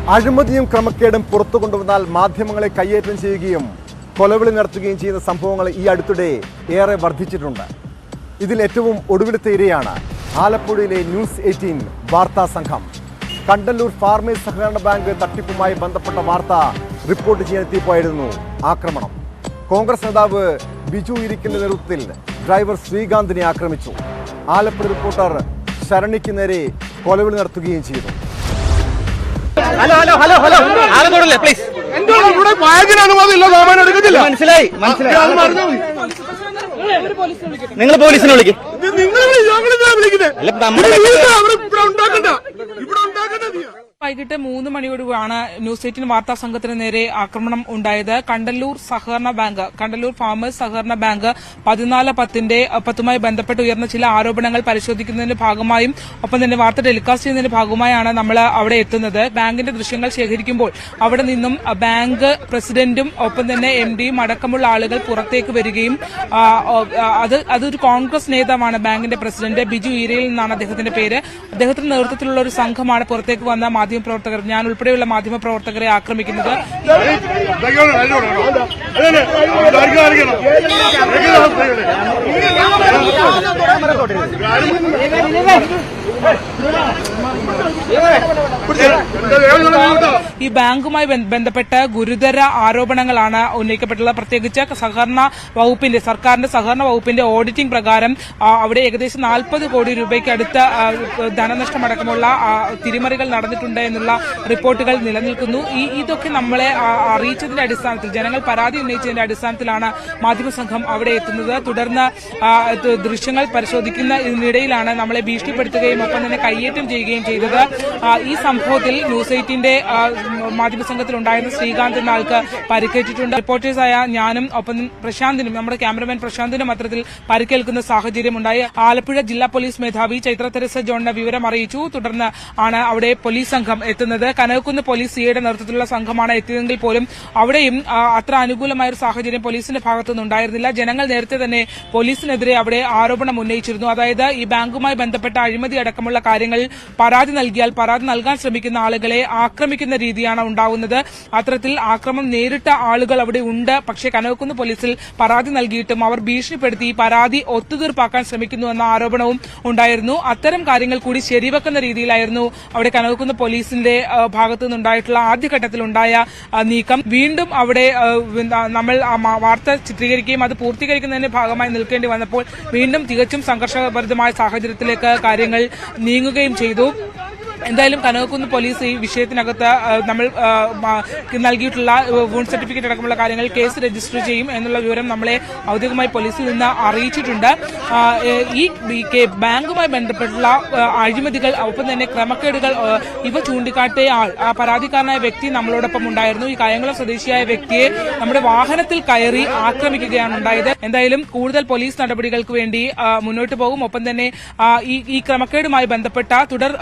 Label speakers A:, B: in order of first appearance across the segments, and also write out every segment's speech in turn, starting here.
A: അഴിമതിയും ക്രമക്കേടും പുറത്തു കൊണ്ടുവന്നാൽ മാധ്യമങ്ങളെ കയ്യേറ്റം ചെയ്യുകയും കൊലവിളി നടത്തുകയും ചെയ്യുന്ന സംഭവങ്ങൾ ഈ അടുത്തിടെ ഏറെ വർദ്ധിച്ചിട്ടുണ്ട്. ഇതിൽ ഏറ്റവും ഒടുവിലത്തെ ഇരയാണ് ആലപ്പുഴയിലെ ന്യൂസ് 18 വാർത്താ സംഘം. കണ്ടല്ലൂർ ഫാർമേഴ്സ് സഹകരണ ബാങ്ക് തട്ടിപ്പുമായി ബന്ധപ്പെട്ട വാർത്ത റിപ്പോർട്ട് ചെയ്യാനെത്തിയപ്പോഴായിരുന്നു ആക്രമണം. കോൺഗ്രസ് നേതാവ് ബിജു ഇരിക്കിന്റെ നേതൃത്വത്തിൽ ഡ്രൈവർ ശ്രീകാന്തിനെ ആക്രമിച്ചു. ആലപ്പുഴ റിപ്പോർട്ടർ ശരണിക്ക് നേരെ കൊലവിളി നടത്തുകയും ചെയ്തു.
B: ഹലോ ഹലോ ഹലോ ഹലോ ആലത്തോടല്ലേ പ്ലീസ്. മനസ്സിലായി നിങ്ങൾ പോലീസിനെ വിളിക്കും.
C: വൈകിട്ട് 3 മണിയോടുകൂടിയാണ് ന്യൂസ് 18 വാർത്താ സംഘത്തിന് നേരെ ആക്രമണം ഉണ്ടായത്. കണ്ടല്ലൂർ ഫാമേഴ്സ് സഹകരണ ബാങ്ക് 14/10 ബന്ധപ്പെട്ട് ഉയർന്ന ചില ആരോപണങ്ങൾ പരിശോധിക്കുന്നതിന്റെ ഭാഗമായും ഒപ്പം തന്നെ വാർത്ത ടെലികാസ്റ്റ് ചെയ്യുന്നതിന്റെ ഭാഗമായാണ് നമ്മൾ അവിടെ എത്തുന്നത്. ബാങ്കിന്റെ ദൃശ്യങ്ങൾ ശേഖരിക്കുമ്പോൾ അവിടെ നിന്നും ബാങ്ക് പ്രസിഡന്റും ഒപ്പം തന്നെ MDയും അടക്കമുള്ള ആളുകൾ പുറത്തേക്ക് വരികയും അതൊരു കോൺഗ്രസ് നേതാവാണ്. ബാങ്കിന്റെ പ്രസിഡന്റ് ബിജു ഈരയിൽ നിന്നാണ് അദ്ദേഹത്തിന്റെ പേര്. അദ്ദേഹത്തിന്റെ നേതൃത്വത്തിലുള്ള ഒരു സംഘമാണ് പുറത്തേക്ക് വന്ന മാധ്യമപ്രവർത്തകർ, ഞാൻ ഉൾപ്പെടെയുള്ള മാധ്യമപ്രവർത്തകരെ ആക്രമിക്കുന്നത്. ഈ ബാങ്കുമായി ബന്ധപ്പെട്ട് ഗുരുതര ആരോപണങ്ങളാണ് ഉന്നയിക്കപ്പെട്ടുള്ളത്. പ്രത്യേകിച്ച് സർക്കാരിന്റെ സഹകരണ വകുപ്പിന്റെ ഓഡിറ്റിംഗ് പ്രകാരം അവിടെ ഏകദേശം 40 കോടി രൂപയ്ക്ക് അടുത്ത ധനനഷ്ടമടക്കമുള്ള തിരിമറികൾ നടന്നിട്ടുണ്ട് എന്നുള്ള റിപ്പോർട്ടുകൾ നിലനിൽക്കുന്നു. ഇതൊക്കെ നമ്മളെ അറിയിച്ചതിന്റെ അടിസ്ഥാനത്തിൽ, ജനങ്ങൾ പരാതി ഉന്നയിച്ചതിന്റെ അടിസ്ഥാനത്തിലാണ് മാധ്യമസംഘം അവിടെ എത്തുന്നത്. തുടർന്ന് ദൃശ്യങ്ങൾ പരിശോധിക്കുന്നതിനിടയിലാണ് നമ്മളെ ഭീഷണിപ്പെടുത്തുകയും ഒപ്പം തന്നെ കയ്യേറ്റം ചെയ്യുകയും ചെയ്തത്. ഈ സംഭവത്തിൽ ന്യൂസ് 18 മാധ്യമസംഘത്തിൽ ഉണ്ടായിരുന്ന ശ്രീകാന്ത് എന്ന ആൾക്ക് പരിക്കേറ്റിട്ടുണ്ട്. റിപ്പോർട്ടേഴ്സായ ഞാനും ഒപ്പം പ്രശാന്തിനും, നമ്മുടെ ക്യാമറമാൻ പ്രശാന്തിനും അത്തരത്തിൽ പരിക്കേൽക്കുന്ന സാഹചര്യം ഉണ്ടായി. ആലപ്പുഴ ജില്ലാ പോലീസ് മേധാവി ചൈത്ര തെരേസ ജോണിന് വിവരം അറിയിച്ചു. തുടർന്ന് ആണ് അവിടെ പോലീസ് സംഘം എത്തുന്നത്. കനകക്കുന്ന് പോലീസ് സിയുടെ നേതൃത്വത്തിലുള്ള സംഘമാണ് എത്തിയതെങ്കിൽ പോലും അവിടെയും അത്ര അനുകൂലമായ ഒരു സാഹചര്യം പോലീസിന്റെ ഭാഗത്തുനിന്ന് ഉണ്ടായിരുന്നില്ല. ജനങ്ങൾ നേരത്തെ തന്നെ പോലീസിനെതിരെ അവിടെ ആരോപണം ഉന്നയിച്ചിരുന്നു. അതായത് ഈ ബാങ്കുമായി ബന്ധപ്പെട്ട അഴിമതി അടക്കമുള്ള കാര്യങ്ങൾ പരാതി നൽകിയാൽ പരാതി നൽകാൻ ശ്രമിക്കുന്ന ആളുകളെ ആക്രമിക്കുന്ന രീതിയാണ് ഉണ്ടാവുന്നത്. അത്തരത്തിൽ ആക്രമണം നേരിട്ട ആളുകൾ അവിടെ ഉണ്ട്. പക്ഷേ കനകക്കുന്ന് പോലീസിൽ പരാതി നൽകിയിട്ടും അവർ ഭീഷണിപ്പെടുത്തി പരാതി ഒത്തുതീർപ്പാക്കാൻ ശ്രമിക്കുന്നുവെന്ന ആരോപണവും ഉണ്ടായിരുന്നു. അത്തരം കാര്യങ്ങൾ കൂടി ശരിവെക്കുന്ന രീതിയിലായിരുന്നു അവിടെ കനകക്കുന്ന് പോലീസിന്റെ ഭാഗത്തു നിന്നുണ്ടായിട്ടുള്ള ആദ്യഘട്ടത്തിലുണ്ടായ നീക്കം. വീണ്ടും അവിടെ നമ്മൾ വാർത്ത ചിത്രീകരിക്കുകയും അത് പൂർത്തീകരിക്കുന്നതിന്റെ ഭാഗമായി നിൽക്കേണ്ടി വന്നപ്പോൾ വീണ്ടും തികച്ചും സംഘർഷഭരിതമായ സാഹചര്യത്തിലേക്ക് കാര്യങ്ങൾ നീങ്ങുകയും ചെയ്തു. എന്തായാലും കനകക്കുന്ന് പോലീസ് ഈ വിഷയത്തിനകത്ത് നമ്മൾ നൽകിയിട്ടുള്ള വൂണ്ട് സർട്ടിഫിക്കറ്റ് അടക്കമുള്ള കാര്യങ്ങൾ കേസ് രജിസ്റ്റർ ചെയ്യും എന്നുള്ള വിവരം നമ്മളെ ഔദ്യോഗികമായി പോലീസിൽ നിന്ന് അറിയിച്ചിട്ടുണ്ട്. ഈ ബാങ്കുമായി ബന്ധപ്പെട്ടുള്ള അഴിമതികൾ ഒപ്പം തന്നെ ക്രമക്കേടുകൾ ഇവ ചൂണ്ടിക്കാട്ടിയ ആ പരാതിക്കാരനായ വ്യക്തി നമ്മളോടൊപ്പം ഉണ്ടായിരുന്നു. ഈ കായംകുളം സ്വദേശിയായ വ്യക്തിയെ നമ്മുടെ വാഹനത്തിൽ കയറി ആക്രമിക്കുകയാണ് ഉണ്ടായത്. എന്തായാലും കൂടുതൽ പോലീസ് നടപടികൾക്ക് വേണ്ടി മുന്നോട്ട് പോകും. ഒപ്പം തന്നെ ഈ ക്രമക്കേടുമായി ബന്ധപ്പെട്ട തുടർ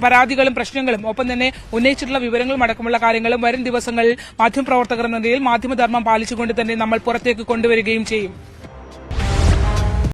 C: പരാതികളും പ്രശ്നങ്ങളും ഒപ്പം തന്നെ ഉന്നയിച്ചിട്ടുള്ള വിവരങ്ങളും അടക്കമുള്ള കാര്യങ്ങളും വരും ദിവസങ്ങളിൽ മാധ്യമപ്രവർത്തകർ എന്ന നിലയിൽ മാധ്യമധർമ്മം പാലിച്ചുകൊണ്ട് തന്നെ നമ്മൾ പുറത്തേക്ക് കൊണ്ടുവരികയും ചെയ്യും.